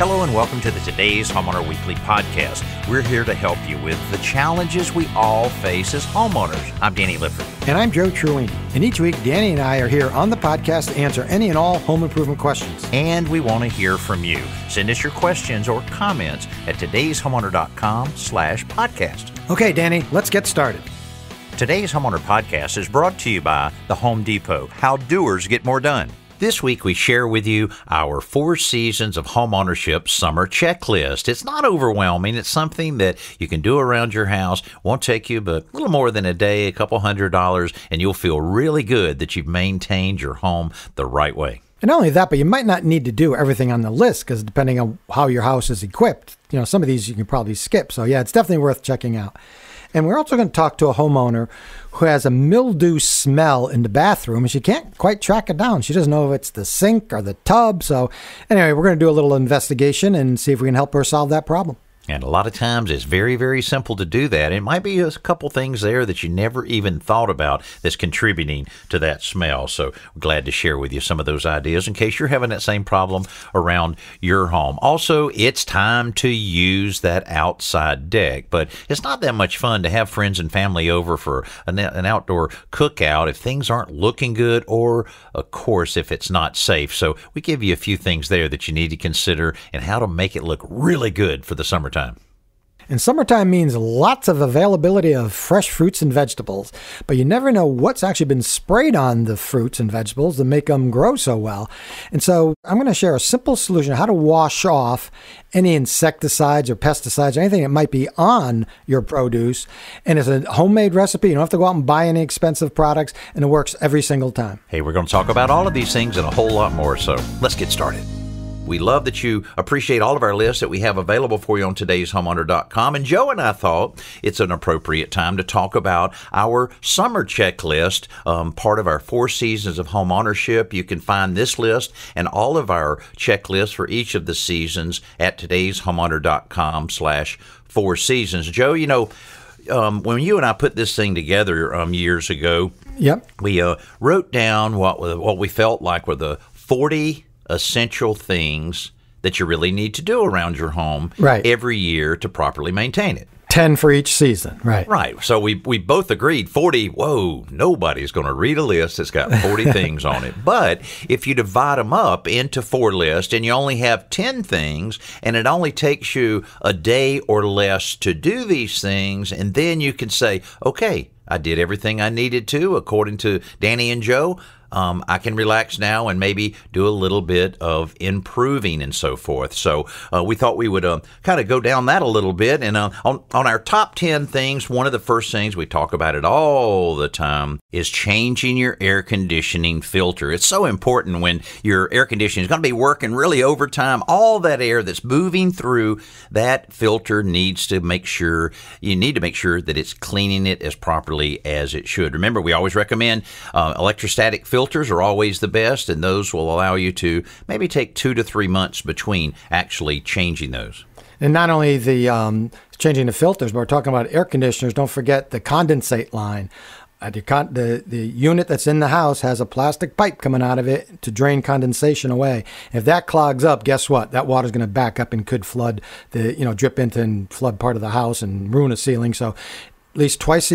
Hello and welcome to the Today's Homeowner Weekly Podcast. We're here to help you with the challenges we all face as homeowners. I'm Danny Lipford. And I'm Joe Truini. And each week, Danny and I are here on the podcast to answer any and all home improvement questions. And we want to hear from you. Send us your questions or comments at todayshomeowner.com/podcast. Okay, Danny, let's get started. Today's Homeowner Podcast is brought to you by the Home Depot. How doers get more done. This week, we share with you our 4 seasons of home ownership summer checklist. It's not overwhelming. It's something that you can do around your house. Won't take you but a little more than a day, a couple $100, and you'll feel really good that you've maintained your home the right way. And not only that, but you might not need to do everything on the list because depending on how your house is equipped, some of these you can probably skip. So yeah, it's definitely worth checking out. And we're also going to talk to a homeowner who has a mildew smell in the bathroom, and she can't quite track it down. She doesn't know if it's the sink or the tub. So anyway, we're going to do a little investigation and see if we can help her solve that problem. And a lot of times it's very, very simple to do that. It might be a couple things there that you never even thought about that's contributing to that smell. So we're glad to share with you some of those ideas in case you're having that same problem around your home. Also, it's time to use that outside deck, but it's not that much fun to have friends and family over for an outdoor cookout if things aren't looking good or, of course, if it's not safe. So we give you a few things there that you need to consider and how to make it look really good for the summertime. And summertime means lots of availability of fresh fruits and vegetables, but you never know what's actually been sprayed on the fruits and vegetables to make them grow so well. And so I'm going to share a simple solution how to wash off any insecticides or pesticides or anything that might be on your produce. And it's a homemade recipe. You don't have to go out and buy any expensive products, and it works every single time. Hey, we're going to talk about all of these things and a whole lot more, so let's get started. We love that you appreciate all of our lists that we have available for you on todayshomeowner.com. And Joe and I thought it's an appropriate time to talk about our summer checklist, part of our 4 seasons of home ownership. You can find this list and all of our checklists for each of the seasons at todayshomeowner.com/4 seasons. Joe, when you and I put this thing together years ago, yep, we wrote down what we felt like were the 40 essential things that you really need to do around your home every year to properly maintain it. 10 for each season, right? Right. So we both agreed 40, whoa, nobody's going to read a list that's got 40 things on it. But if you divide them up into 4 lists and you only have 10 things and it only takes you a day or less to do these things, and then you can say, okay, I did everything I needed to according to Danny and Joe. I can relax now and maybe do a little bit of improving and so forth. So we thought we would kind of go down that a little bit. And on our top 10 things, one of the first things we talk about it all the time is changing your air conditioning filter. It's so important when your air conditioning is going to be working really overtime. All that air that's moving through that filter you need to make sure that it's cleaning it as properly as it should. Remember, we always recommend electrostatic filters are always the best, and those will allow you to maybe take 2 to 3 months between actually changing those. And not only the changing the filters, but we're talking about air conditioners. Don't forget the condensate line. The unit that's in the house has a plastic pipe coming out of it to drain condensation away. If that clogs up, guess what? That water's going to back up and could flood drip into and flood part of the house and ruin a ceiling. So at least twice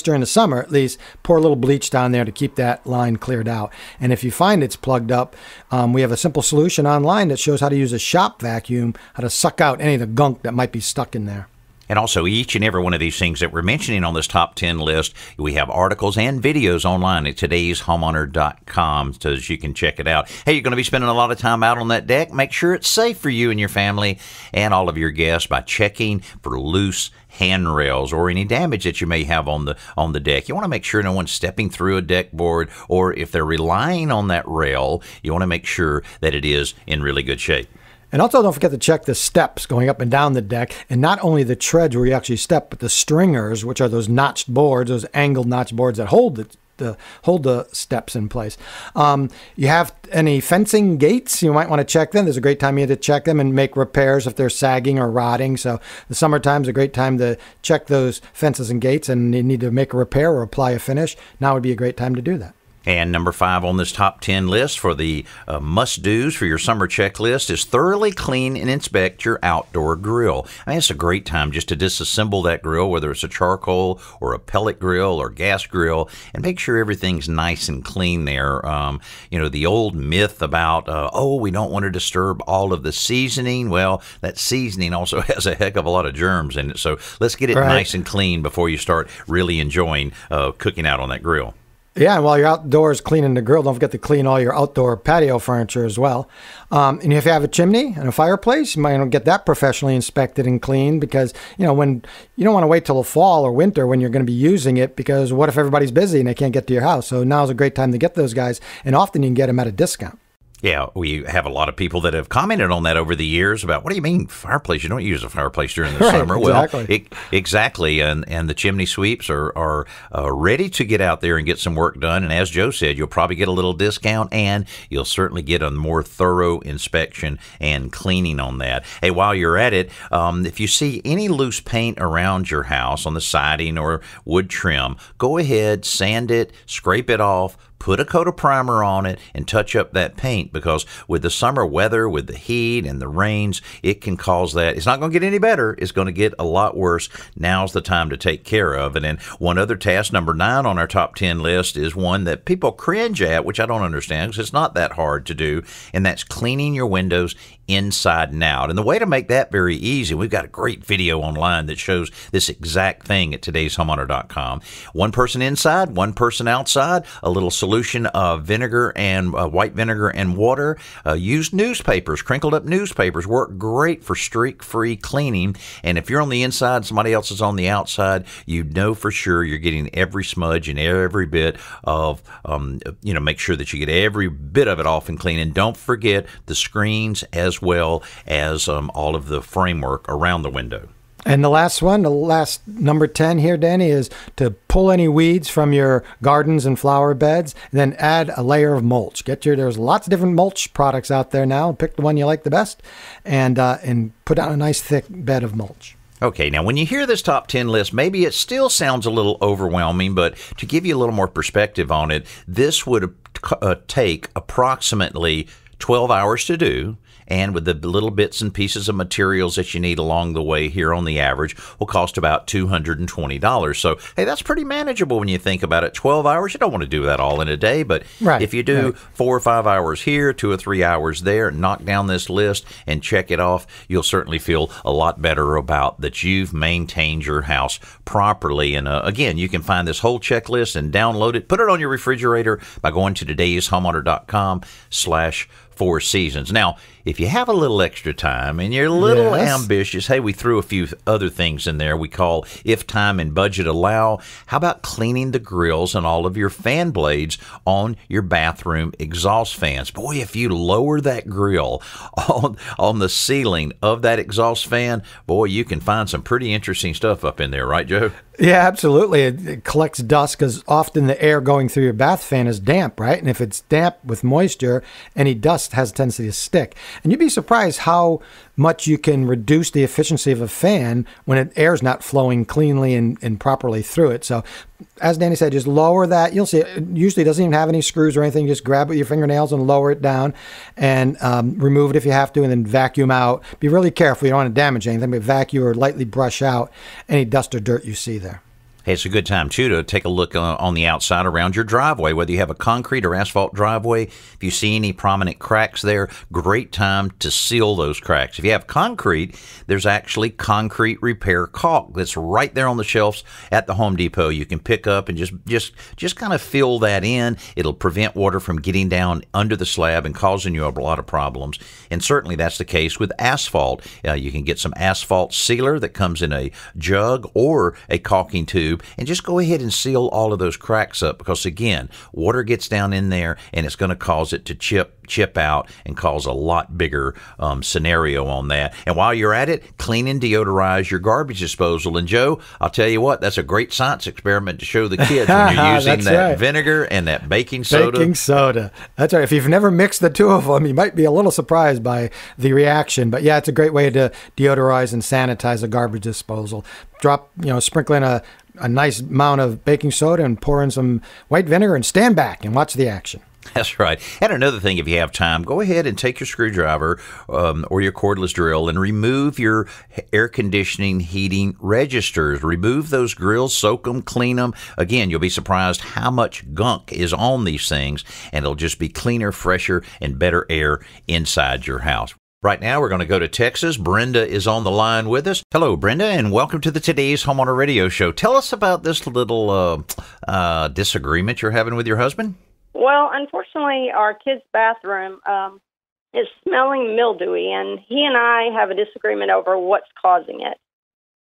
during the summer, at least pour a little bleach down there to keep that line cleared out. And if you find it's plugged up, we have a simple solution online that shows how to use a shop vacuum, how to suck out any of the gunk that might be stuck in there. And also, each and every one of these things that we're mentioning on this top 10 list, we have articles and videos online at todayshomeowner.com so that you can check it out. Hey, you're going to be spending a lot of time out on that deck. Make sure it's safe for you and your family and all of your guests by checking for loose handrails or any damage that you may have on the deck. You want to make sure no one's stepping through a deck board, or if they're relying on that rail, you want to make sure that it is in really good shape. And also don't forget to check the steps going up and down the deck, and not only the treads where you actually step, but the stringers, which are those notched boards, those angled notched boards that hold the steps in place. You have any fencing gates, you might want to check them. There's a great time you to check them and make repairs if they're sagging or rotting. So the summertime is a great time to check those fences and gates, and you need to make a repair or apply a finish. Now would be a great time to do that. And number 5 on this top 10 list for the must-dos for your summer checklist is thoroughly clean and inspect your outdoor grill. I mean, it's a great time just to disassemble that grill, whether it's a charcoal or a pellet grill or gas grill, and make sure everything's nice and clean there. The old myth about, we don't want to disturb all of the seasoning. Well, that seasoning also has a heck of a lot of germs in it. So let's get it nice and clean before you start really enjoying cooking out on that grill. Yeah, and while you're outdoors cleaning the grill, don't forget to clean all your outdoor patio furniture as well. And if you have a chimney and a fireplace, you might get that professionally inspected and cleaned, because, when you don't want to wait till the fall or winter when you're going to be using it, because what if everybody's busy and they can't get to your house? So now's a great time to get those guys, and often you can get them at a discount. Yeah, we have a lot of people that have commented on that over the years about, what do you mean fireplace? You don't use a fireplace during the summer. Exactly. Well, exactly. And the chimney sweeps are ready to get out there and get some work done. And as Joe said, you'll probably get a little discount, and you'll certainly get a more thorough inspection and cleaning on that. Hey, while you're at it, if you see any loose paint around your house on the siding or wood trim, go ahead, sand it, scrape it off, put a coat of primer on it, and touch up that paint, because with the summer weather, with the heat and the rains, it can cause that. It's not going to get any better. It's going to get a lot worse. Now's the time to take care of it. And one other task, number 9 on our top 10 list, is one that people cringe at, which I don't understand, because it's not that hard to do, and that's cleaning your windows inside and out. And the way to make that very easy, we've got a great video online that shows this exact thing at todayshomeowner.com. One person inside, one person outside, a little solution of vinegar and white vinegar and water. Use newspapers, crinkled up newspapers, work great for streak-free cleaning. And if you're on the inside, somebody else is on the outside, you know for sure you're getting every smudge and every bit of, make sure that you get every bit of it off and clean. And don't forget the screens as well as all of the framework around the window. And the last number 10 here, Danny, is to pull any weeds from your gardens and flower beds, and then add a layer of mulch. There's lots of different mulch products out there now. Pick the one you like the best, and put down a nice thick bed of mulch. Okay, now when you hear this top 10 list, maybe it still sounds a little overwhelming, but to give you a little more perspective on it, this would take approximately 12 hours to do. And with the little bits and pieces of materials that you need along the way here on the average will cost about $220. So, hey, that's pretty manageable when you think about it. 12 hours, you don't want to do that all in a day, but if you do 4 or 5 hours here, 2 or 3 hours there, knock down this list and check it off, you'll certainly feel a lot better about that you've maintained your house properly. And again, you can find this whole checklist and download it, put it on your refrigerator by going to todayshomeowner.com/4 seasons. Now, if you have a little extra time and you're a little ambitious, hey, we threw a few other things in there we call if time and budget allow. How about cleaning the grills and all of your fan blades on your bathroom exhaust fans? Boy, if you lower that grill on the ceiling of that exhaust fan, boy, you can find some pretty interesting stuff up in there, right, Joe? Yeah, absolutely. It collects dust, because often the air going through your bath fan is damp, right? And if it's damp with moisture, any dust has a tendency to stick. And you'd be surprised how much you can reduce the efficiency of a fan when air's not flowing cleanly and properly through it. So as Danny said, just lower that. You'll see it usually doesn't even have any screws or anything. Just grab it with your fingernails and lower it down, and remove it if you have to, and then vacuum out. Be really careful. You don't want to damage anything, but vacuum or lightly brush out any dust or dirt you see there. Hey, it's a good time, too, to take a look on the outside around your driveway, whether you have a concrete or asphalt driveway. If you see any prominent cracks there, great time to seal those cracks. If you have concrete, there's actually concrete repair caulk that's right there on the shelves at the Home Depot. You can pick up and just kind of fill that in. It'll prevent water from getting down under the slab and causing you a lot of problems. And certainly that's the case with asphalt. You can get some asphalt sealer that comes in a jug or a caulking tube, and just go ahead and seal all of those cracks up, because again, water gets down in there and it's going to cause it to chip out and cause a lot bigger scenario on that. And while you're at it, clean and deodorize your garbage disposal. And Joe, I'll tell you what, that's a great science experiment to show the kids when you're using that vinegar and that baking soda. Baking soda. That's right. If you've never mixed the two of them, you might be a little surprised by the reaction. But yeah, it's a great way to deodorize and sanitize a garbage disposal. Sprinkle in a a nice amount of baking soda and pour in some white vinegar and stand back and watch the action. That's right. And another thing, if you have time, go ahead and take your screwdriver or your cordless drill and remove your air conditioning heating registers. Remove those grills, soak them, clean them. Again, you'll be surprised how much gunk is on these things, and it'll just be cleaner, fresher, and better air inside your house. Right now, we're going to go to Texas. Brenda is on the line with us. Hello, Brenda, and welcome to today's Homeowner Radio Show. Tell us about this little disagreement you're having with your husband. Well, unfortunately, our kid's bathroom is smelling mildewy, and he and I have a disagreement over what's causing it.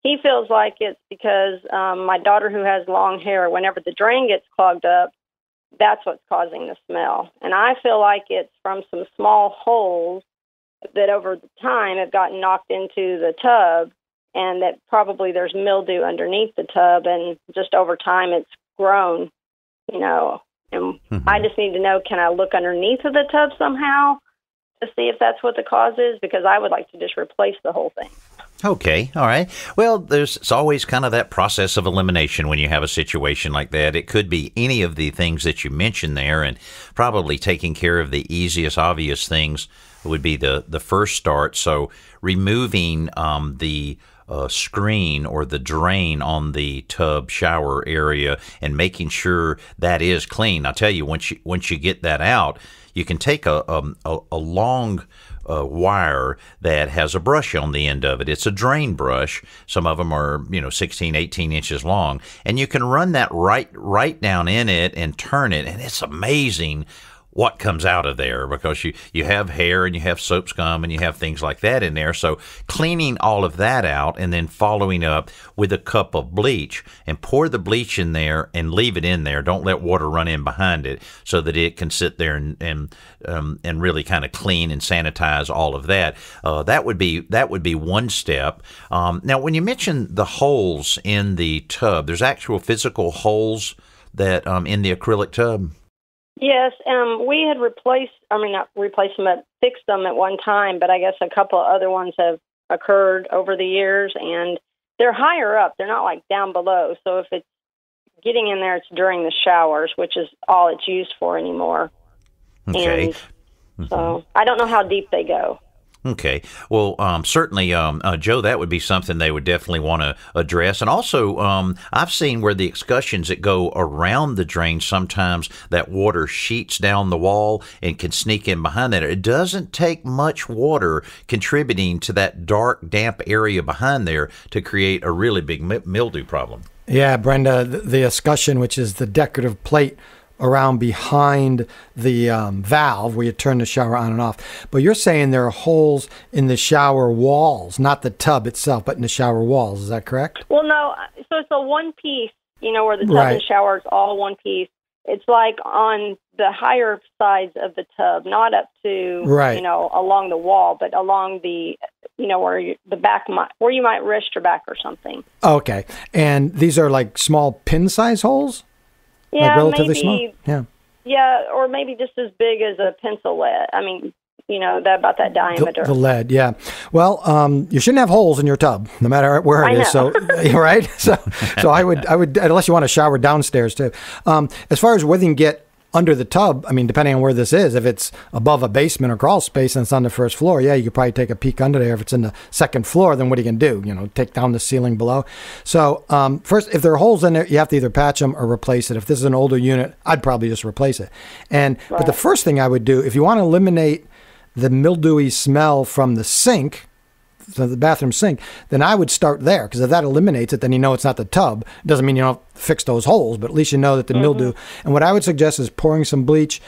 He feels like it's because my daughter, who has long hair, whenever the drain gets clogged up, that's what's causing the smell. And I feel like it's from some small holes that over the time have gotten knocked into the tub, and that probably there's mildew underneath the tub, and just over time it's grown, And I just need to know, can I look underneath of the tub somehow to see if that's what the cause is? Because I would like to just replace the whole thing. Okay, all right. Well, it's always kind of that process of elimination when you have a situation like that. It could be any of the things that you mentioned there, and probably taking care of the easiest, obvious things would be the first start. So removing the screen or the drain on the tub shower area and making sure that is clean. I'll tell you, once you get that out, you can take a long wire that has a brush on the end of it. It's a drain brush. Some of them are 16, 18 inches long, and you can run that right down in it and turn it, and it's amazing what comes out of there, because you have hair and you have soap scum and you have things like that in there. So cleaning all of that out and then following up with a cup of bleach, and pour the bleach in there and leave it in there. Don't let water run in behind it, so that it can sit there and really kind of clean and sanitize all of that. That would be one step. Now, when you mention the holes in the tub, there's actual physical holes that in the acrylic tub. Yes, we had not replaced them, but fixed them at one time, but I guess a couple of other ones have occurred over the years, and they're higher up. They're not like down below. So if it's getting in there, it's during the showers, which is all it's used for anymore. Okay. And so I don't know how deep they go. Okay. Well, certainly, Joe, that would be something they would definitely want to address. And also, I've seen where the excussions that go around the drain, sometimes that water sheets down the wall and can sneak in behind that. It doesn't take much water contributing to that dark, damp area behind there to create a really big mildew problem. Yeah, Brenda, the escutcheon, which is the decorative plate around behind the valve where you turn the shower on and off. But you're saying there are holes in the shower walls, not the tub itself, but in the shower walls. Is that correct? Well, no. So it's a one piece, where the tub and shower is all one piece. It's like on the higher sides of the tub, not up to, along the wall, but along the, where the back, where you might rest your back or something. Okay. And these are like small pin-size holes? Yeah, like relatively maybe small? Yeah, or maybe just as big as a pencil lead. I mean, about that diameter. The lead, yeah. Well, you shouldn't have holes in your tub, no matter where it is. So, right? So I would, unless you want to shower downstairs too. As far as whether you can get under the tub, I mean, depending on where this is, if it's above a basement or crawl space and it's on the first floor, yeah, you could probably take a peek under there. If it's in the second floor, then what are you going to do? Take down the ceiling below. So first, if there are holes in there, you have to either patch them or replace it. If this is an older unit, I'd probably just replace it. But the first thing I would do, if you want to eliminate the mildewy smell from the sink, the bathroom sink, then I would start there, because if that eliminates it, then it's not the tub. It doesn't mean you don't fix those holes, but at least you know that the mildew. And what I would suggest is pouring some bleach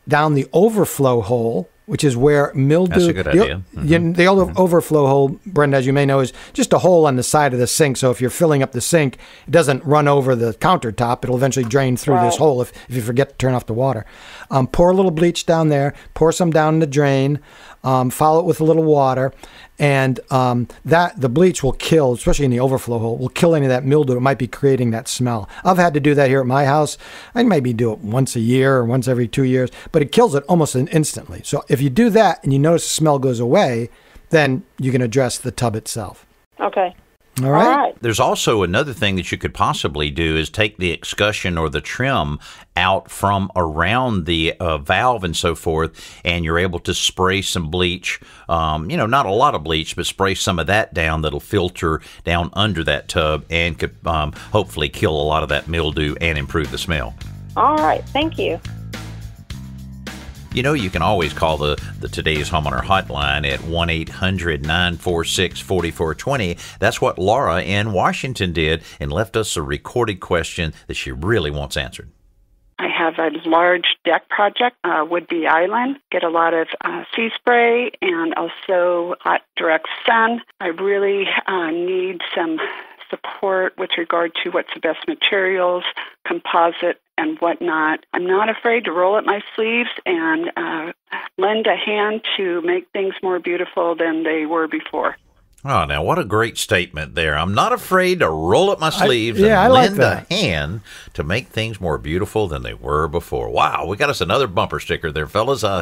down the overflow hole, which is where mildew. That's a good idea. The overflow hole, Brenda, as you may know, is just a hole on the side of the sink. So if you're filling up the sink, it doesn't run over the countertop. It'll eventually drain through this hole if you forget to turn off the water. Pour a little bleach down there. Pour some down in the drain. Follow it with a little water. And the bleach will kill, especially in the overflow hole, will kill any of that mildew that might be creating that smell. I've had to do that here at my house. I maybe do it once a year or once every 2 years, but it kills it almost instantly. So if you do that and you notice the smell goes away, then you can address the tub itself. Okay. All right. All right. There's also another thing that you could possibly do is take the excussion or the trim out from around the valve and so forth, and you're able to spray some bleach, not a lot of bleach, but spray some of that down that'll filter down under that tub and could hopefully kill a lot of that mildew and improve the smell. All right. Thank you. You can always call the Today's Homeowner hotline at 1-800-946-4420. That's what Laura in Washington did and left us a recorded question that she really wants answered. I have a large deck project, would-be island, get a lot of sea spray and also hot direct sun. I really need some support with regard to what's the best materials, composite, and whatnot. I'm not afraid to roll up my sleeves and lend a hand to make things more beautiful than they were before. Oh, now what a great statement there. I'm not afraid to roll up my sleeves and like lend a hand to make things more beautiful than they were before. Wow, we got us another bumper sticker there, fellas. I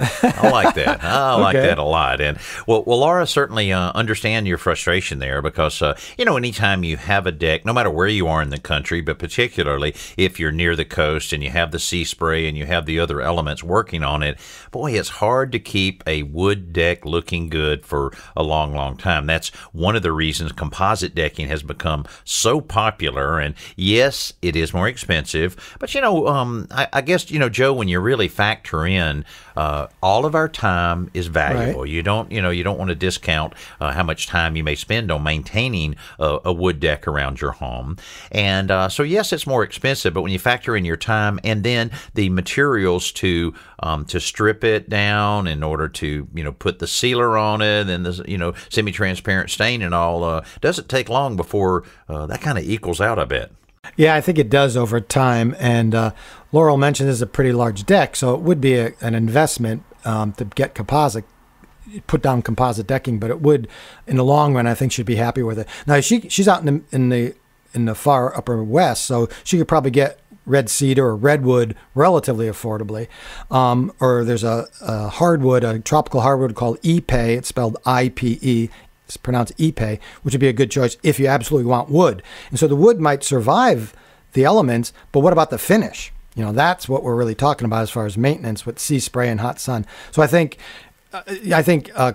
like that. I like that a lot. And well, Laura, certainly understand your frustration there because, anytime you have a deck, no matter where you are in the country, but particularly if you're near the coast and you have the sea spray and you have the other elements working on it, boy, it's hard to keep a wood deck looking good for a long, long time. That's one of the reasons composite decking has become so popular. And yes, it is more expensive, but I guess Joe, when you really factor in all of our time is valuable. Right. You don't want to discount how much time you may spend on maintaining a wood deck around your home. And so yes, it's more expensive, but when you factor in your time and then the materials to strip it down in order to put the sealer on it and the semi-transparent stain and all, doesn't take long before that kind of equals out, I bet. Yeah, I think it does over time. And Laurel mentioned this is a pretty large deck, so it would be an investment to get put down composite decking, but it would, in the long run, I think she'd be happy with it. Now she's out in the far upper west, so she could probably get red cedar or redwood relatively affordably. Or there's a hardwood, a tropical hardwood called Ipe. It's spelled I-P-E. It's pronounced Ipe, which would be a good choice if you absolutely want wood. And so the wood might survive the elements, but what about the finish? That's what we're really talking about as far as maintenance with sea spray and hot sun. So I think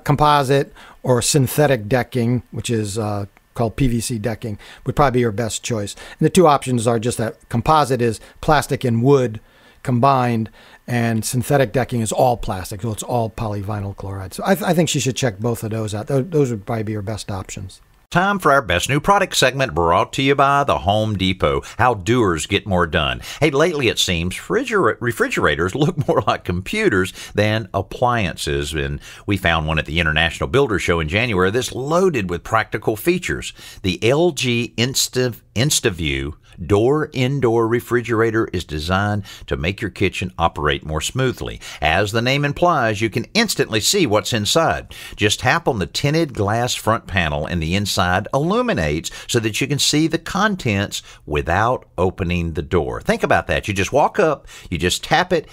composite or synthetic decking, which is called PVC decking, would probably be your best choice. And the two options are just that composite is plastic and wood combined, and synthetic decking is all plastic, so it's all polyvinyl chloride. So I think she should check both of those out. Those would probably be your best options. Time for our Best New Product segment, brought to you by the Home Depot. How doers get more done. Hey, lately it seems refrigerators look more like computers than appliances. And we found one at the International Builder Show in January that's loaded with practical features. The LG Instaview door-indoor refrigerator is designed to make your kitchen operate more smoothly. As the name implies, you can instantly see what's inside. Just tap on the tinted glass front panel and the inside illuminates so that you can see the contents without opening the door. Think about that. You just walk up, you just tap it,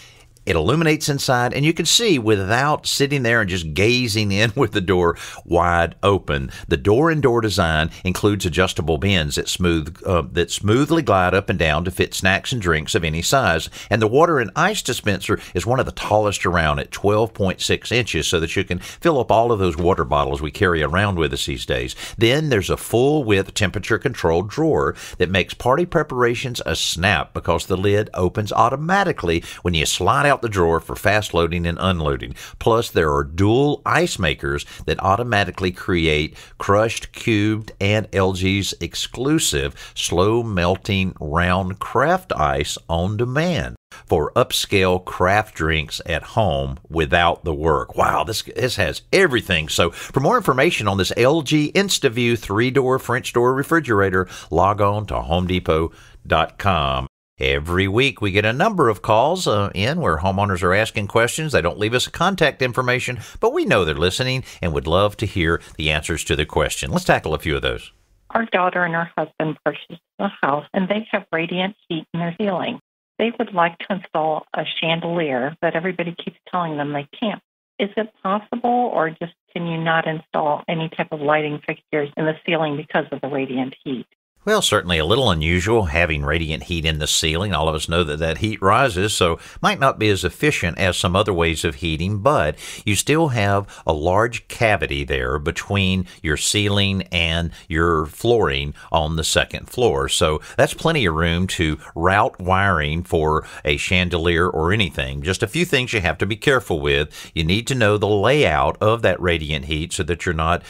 it illuminates inside, and you can see without sitting there and just gazing in with the door wide open. The door-in-door design includes adjustable bins that smoothly glide up and down to fit snacks and drinks of any size. And the water and ice dispenser is one of the tallest around at 12.6 inches so that you can fill up all of those water bottles we carry around with us these days. Then there's a full-width temperature-controlled drawer that makes party preparations a snap because the lid opens automatically when you slide out the drawer for fast loading and unloading. Plus, there are dual ice makers that automatically create crushed, cubed, and LG's exclusive slow melting round craft ice on demand for upscale craft drinks at home without the work. Wow, this has everything. So for more information on this LG Instaview 3-door French door refrigerator, log on to homedepot.com. Every week we get a number of calls in where homeowners are asking questions. They don't leave us contact information, but we know they're listening and would love to hear the answers to the question. Let's tackle a few of those. Our daughter and her husband purchased a house, and they have radiant heat in their ceiling. They would like to install a chandelier, but everybody keeps telling them they can't Is it possible, or just can you not install any type of lighting fixtures in the ceiling because of the radiant heat? Well, certainly a little unusual having radiant heat in the ceiling. All of us know that that heat rises, so might not be as efficient as some other ways of heating, but you still have a large cavity there between your ceiling and your flooring on the second floor. So that's plenty of room to route wiring for a chandelier or anything. Just a few things you have to be careful with. You need to know the layout of that radiant heat so that you're not,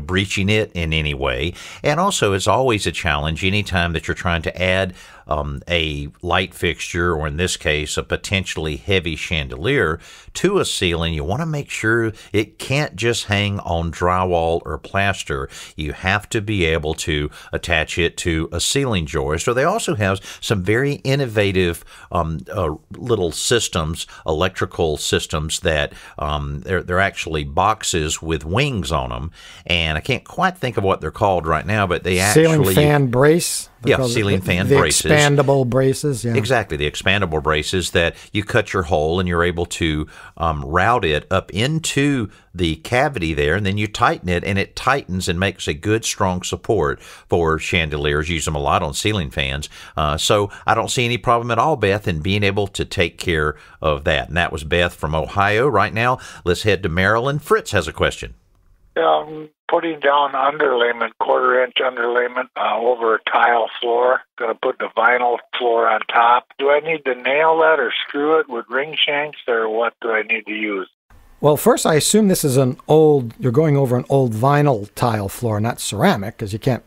breaching it in any way. And also, it's always a challenge anytime that you're trying to add a light fixture, or in this case, a potentially heavy chandelier to a ceiling. You want to make sure it can't just hang on drywall or plaster. You have to be able to attach it to a ceiling joist. So they also have some very innovative little systems, electrical systems that they're actually boxes with wings on them. And I can't quite think of what they're called right now, but they ceiling fan brace. Yeah, ceiling fan braces. The expandable braces, yeah. Exactly, the expandable braces that you cut your hole and you're able to route it up into the cavity there, and then you tighten it, and it tightens and makes a good, strong support for chandeliers. Use them a lot on ceiling fans. So I don't see any problem at all, Beth, in being able to take care of that. And that was Beth from Ohio. Right now, let's head to Maryland. Fritz has a question. Putting down underlayment, quarter-inch underlayment over a tile floor. Going to put the vinyl floor on top. Do I need to nail that or screw it with ring shanks, or what do I need to use? Well, first, I assume this is you're going over an old vinyl tile floor, not ceramic, because you can't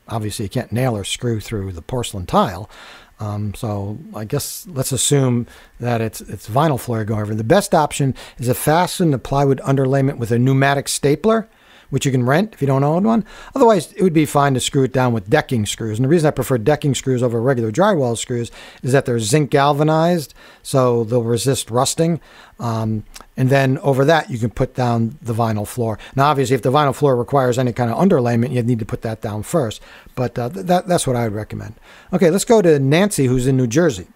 nail or screw through the porcelain tile. So I guess let's assume that it's vinyl floor you're going over. The best option is to fasten the plywood underlayment with a pneumatic stapler, which you can rent if you don't own one. Otherwise, it would be fine to screw it down with decking screws. And the reason I prefer decking screws over regular drywall screws is that they're zinc galvanized, so they'll resist rusting. And then over that, you can put down the vinyl floor. Now, obviously, if the vinyl floor requires any kind of underlayment, you'd need to put that down first. But that's what I would recommend. Okay, let's go to Nancy, who's in New Jersey.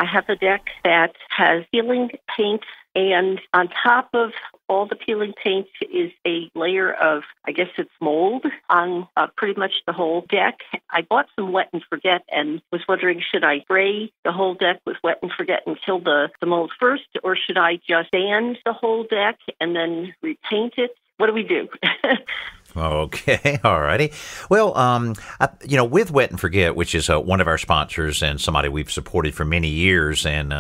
I have a deck that has peeling paint, and on top of all the peeling paint is a layer of, I guess it's mold on pretty much the whole deck. I bought some wet and forget and was wondering, should I spray the whole deck with wet and forget and kill the mold first, or should I just sand the whole deck and then repaint it? What do we do? Okay, all righty. Well, with Wet and Forget, which is one of our sponsors and somebody we've supported for many years and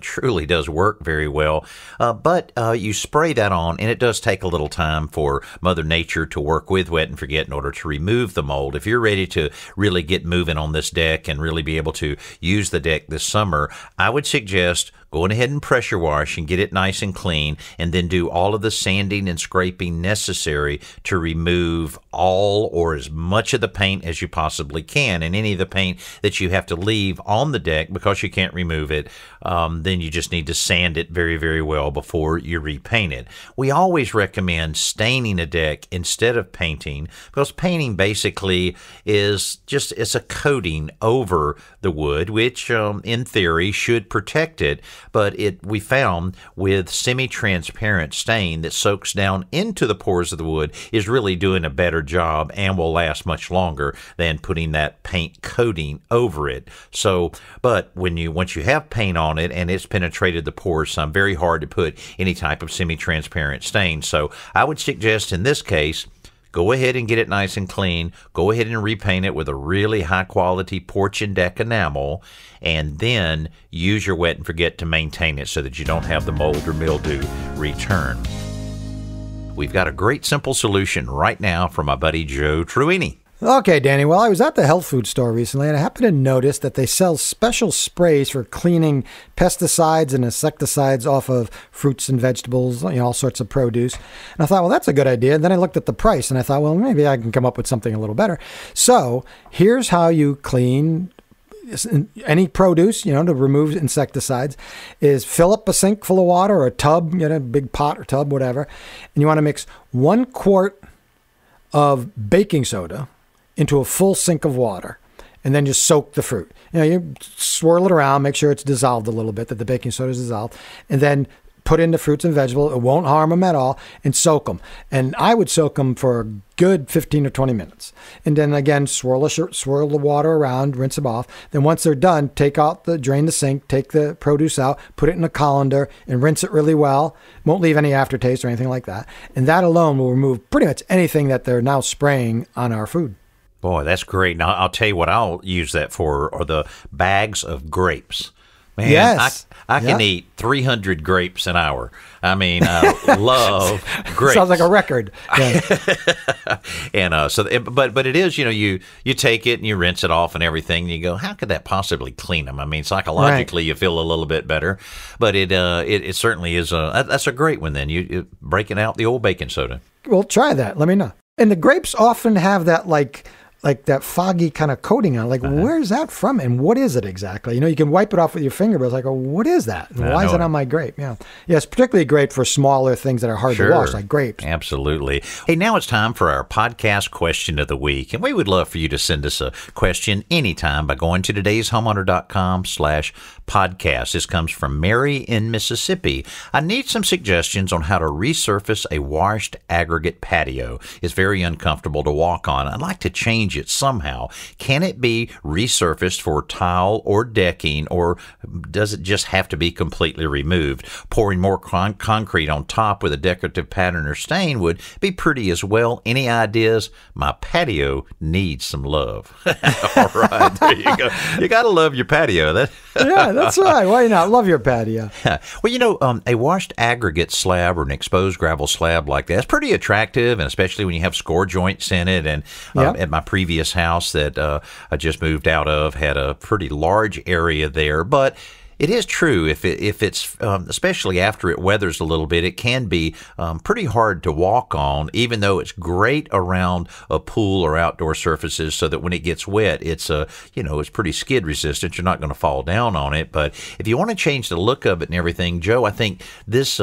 truly does work very well, but you spray that on, and it does take a little time for Mother Nature to work with Wet and Forget in order to remove the mold. If you're ready to really get moving on this deck and really be able to use the deck this summer, I would suggest going ahead and pressure wash and get it nice and clean, and then do all of the sanding and scraping necessary to remove all or as much of the paint as you possibly can. And any of the paint that you have to leave on the deck because you can't remove it, then you just need to sand it very, very well before you repaint it. We always recommend staining a deck instead of painting, because painting basically it's a coating over the wood, which in theory should protect it. But we found with semi-transparent stain that soaks down into the pores of the wood is really doing a better job and will last much longer than putting that paint coating over it. So, but once you have paint on it and it's penetrated the pores some, very hard to put any type of semi-transparent stain. So I would suggest in this case, go ahead and get it nice and clean. Go ahead and repaint it with a really high-quality porch and deck enamel, and then use your Wet and Forget to maintain it so that you don't have the mold or mildew return. We've got a great simple solution right now from my buddy Joe Truini. Okay, Danny. Well, I was at the health food store recently, and I happened to notice that they sell special sprays for cleaning pesticides and insecticides off of fruits and vegetables, all sorts of produce. And I thought, well, that's a good idea. And then I looked at the price, and I thought, well, maybe I can come up with something a little better. So here's how you clean any produce, to remove insecticides, is fill up a sink full of water or a tub, a big pot or tub, whatever. And you want to mix 1 quart of baking soda into a full sink of water, and then just soak the fruit. You swirl it around, make sure it's dissolved a little bit, that the baking soda is dissolved, and then put into fruits and vegetables. It won't harm them at all, and soak them. And I would soak them for a good 15 or 20 minutes. And then again, swirl the water around, rinse them off. Then once they're done, drain the sink, take the produce out, put it in a colander, and rinse it really well. Won't leave any aftertaste or anything like that. And that alone will remove pretty much anything that they're now spraying on our food. Boy, that's great. Now, I'll tell you what I'll use that for are the bags of grapes. Man, yes. I can eat 300 grapes an hour. I mean, I love grapes. Sounds like a record. Yeah. And but it is, you take it and you rinse it off and everything, and you go, how could that possibly clean them? I mean, psychologically, you feel a little bit better, but it certainly is. That's a great one. Then you breaking out the old baking soda. Well, try that. Let me know. And the grapes often have that like that foggy kind of coating on it. Like, where's that from? And what is it exactly? You can wipe it off with your finger, but it's like, oh, what is that? And why is it on my grape? Yeah. Yeah, it's particularly great for smaller things that are hard to wash, like grapes. Absolutely. Hey, now it's time for our podcast question of the week. And we would love for you to send us a question anytime by going to todayshomeowner.com/podcast. This comes from Mary in Mississippi. I need some suggestions on how to resurface a washed aggregate patio. It's very uncomfortable to walk on. I'd like to change it somehow. Can it be resurfaced for tile or decking, or does it just have to be completely removed? Pouring more concrete on top with a decorative pattern or stain would be pretty as well. Any ideas? My patio needs some love. All right, there you go. You got to love your patio. Yeah, that's right. Why not? Love your patio. Well, a washed aggregate slab or an exposed gravel slab like that is pretty attractive, and especially when you have score joints in it. And at my previous house that I just moved out of had a pretty large area there, but it is true if it's especially after it weathers a little bit, it can be pretty hard to walk on, even though it's great around a pool or outdoor surfaces, so that when it gets wet, it's it's pretty skid resistant. You're not going to fall down on it. But if you want to change the look of it and everything, Joe, I think this.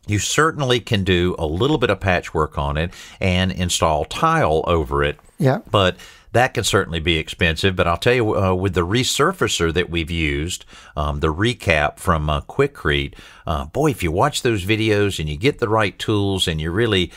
You certainly can do a little bit of patchwork on it and install tile over it. Yeah. But that can certainly be expensive. But I'll tell you, with the resurfacer that we've used, the recap from Quikrete, boy, if you watch those videos and you get the right tools and you really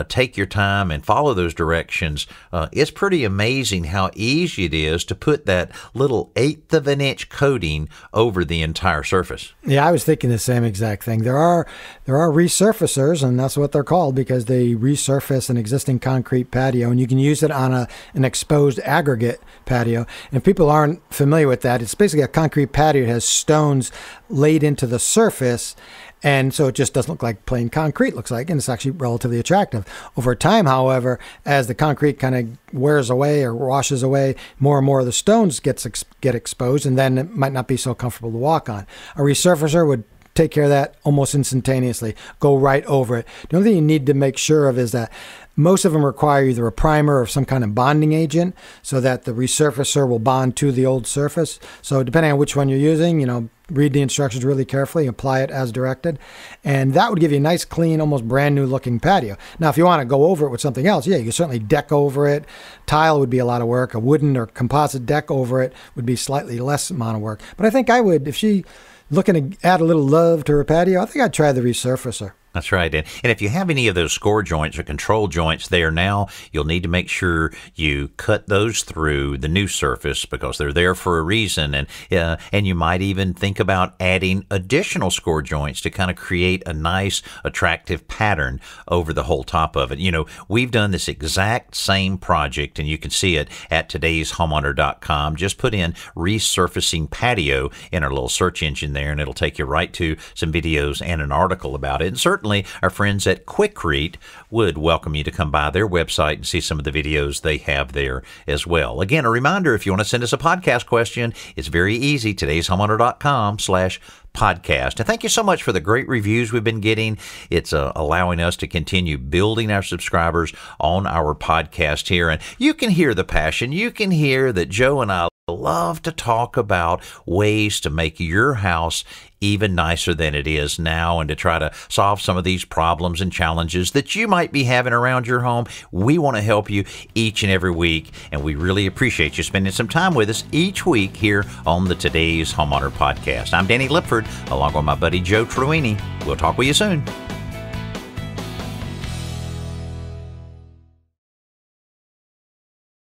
take your time and follow those directions, it's pretty amazing how easy it is to put that little 1/8 of an inch coating over the entire surface. Yeah, I was thinking the same exact thing. There are resurfacers, and that's what they're called, because they resurface an existing concrete patio, and you can use it on an exposed aggregate patio. And if people aren't familiar with that, it's basically a concrete patio. It has stones laid into the surface, and so it just doesn't look like plain concrete, looks like, and it's actually relatively attractive. Over time, however, as the concrete kind of wears away or washes away, more and more of the stones get exposed, and then it might not be so comfortable to walk on. A resurfacer would take care of that almost instantaneously, go right over it. The only thing you need to make sure of is that most of them require either a primer or some kind of bonding agent so that the resurfacer will bond to the old surface. So depending on which one you're using, read the instructions really carefully, apply it as directed, and that would give you a nice, clean, almost brand new looking patio. Now, if you want to go over it with something else, you can certainly deck over it. Tile would be a lot of work. A wooden or composite deck over it would be slightly less amount of work. But I think I would, if she looking to add a little love to her patio, I think I'd try the resurfacer. That's right. And if you have any of those score joints or control joints there now, you'll need to make sure you cut those through the new surface, because they're there for a reason. And you might even think about adding additional score joints to kind of create a nice, attractive pattern over the whole top of it. We've done this exact same project, and you can see it at todayshomeowner.com. Just put in resurfacing patio in our little search engine there, and it'll take you right to some videos and an article about it. And certainly our friends at Quikrete would welcome you to come by their website and see some of the videos they have there as well. Again, a reminder, if you want to send us a podcast question, it's very easy, todayshomeowner.com/podcast. And thank you so much for the great reviews we've been getting. It's allowing us to continue building our subscribers on our podcast here. And you can hear the passion. You can hear that Joe and I love to talk about ways to make your house even nicer than it is now, and to try to solve some of these problems and challenges that you might be having around your home. We want to help you each and every week, and we really appreciate you spending some time with us each week here on the Today's Homeowner Podcast. I'm Danny Lipford. along with my buddy Joe Truini. We'll talk with you soon.